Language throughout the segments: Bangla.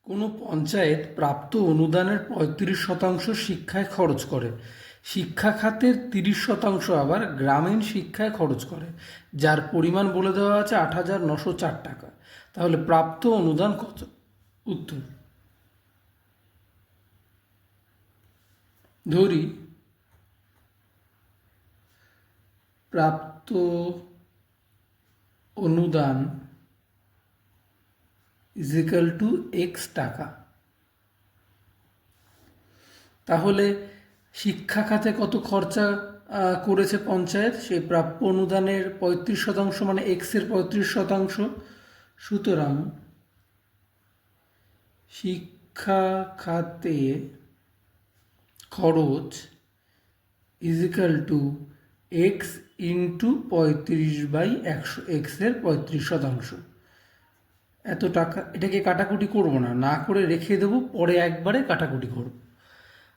কোনো পঞ্চায়েত প্রাপ্ত অনুদানের ৩৫% শিক্ষায় খরচ করে, শিক্ষা খাতের ৩০% আবার গ্রামীণ শিক্ষায় খরচ করে, যার পরিমাণ বলে দেওয়া আছে ৮,৯০৪ টাকা। তাহলে প্রাপ্ত অনুদান কত? উত্তর, ধরি প্রাপ্ত অনুদান = X টাকা। তাহলে শিক্ষা খাতে কত খরচা করেছে পঞ্চায়েত? সেই প্রাপ্য অনুদানের ৩৫% মানে এক্সের ৩৫%। সুতরাং শিক্ষা খাতে খরচ = X × 35/100, এক্সের 35%। এত টাকা, এটাকে কাটাকুটি করব না করে রেখে দেবো, পরে একবারে কাটাকুটি করব।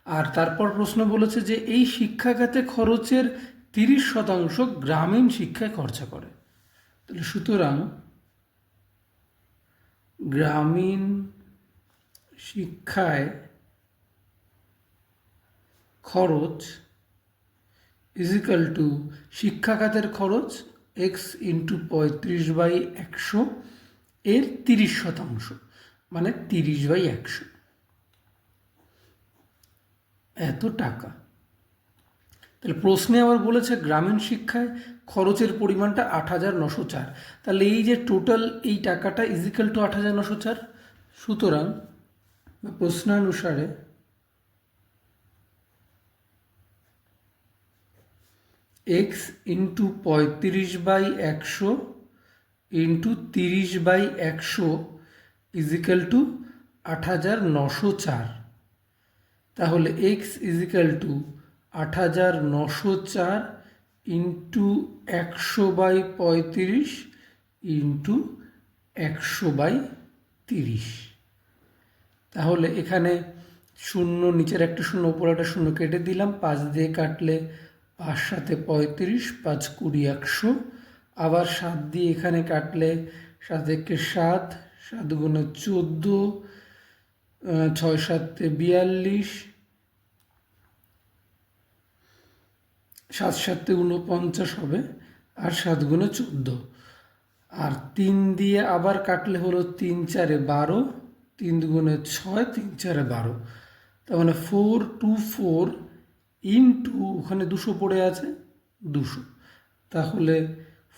আর তারপর প্রশ্ন বলেছে যে এই শিক্ষা খাতে খরচের 30% গ্রামীণ শিক্ষায় খরচা করে। তাহলে সুতরাং গ্রামীণ শিক্ষায় খরচ = শিক্ষা খাতের খরচ X × 35/100 এর 30%, মানে 30/100, এত টাকা। তাহলে প্রশ্নে আবার বলেছে গ্রামীণ শিক্ষায় খরচের পরিমাণটা ৮,৯০৪। তাহলে এই যে টোটাল এই টাকাটা = ৮,৯০৪। সুতরাং প্রশ্নানুসারে X × 35/100 × 30/100 = ৮,৯০৪। তাহলে X = ৮,৯০৪ × 100/35 × 100/30। তাহলে এখানে শূন্য, নিচের একটা শূন্য, উপর একটা শূন্য কেটে দিলাম। 5 দিয়ে কাটলে 5 × 7 = 35, 5 × 20 = 100। আবার 7 দিয়ে এখানে কাটলে 7 × 1 = 7, 7 × 14, 6 × 7 = 42, 7 × 7 = 49 হবে, আর 7 × 14। আর 3 দিয়ে আবার কাটলে হলো 3 × 4 = 12, 3 × 2 = 6, 3 × 4 = 12। তার মানে 424 × ওখানে 200 পড়ে আছে, 200। তাহলে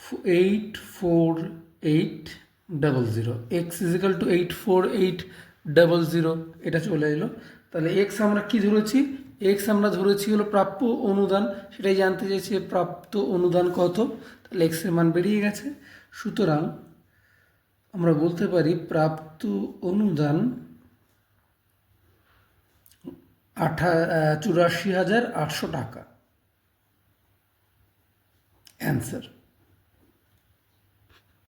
84800, X = 84800, এটা চলে এলো। তাহলে এক্স আমরা কি ধরেছি? এক্স আমরা ধরেছি হলো প্রাপ্য অনুদান, সেটাই জানতে চেয়েছি প্রাপ্ত অনুদান কত। তাহলে এক্সের মান বেরিয়ে গেছে। সুতরাং আমরা বলতে পারি প্রাপ্ত অনুদান 84,800 টাকা। অ্যান্সার।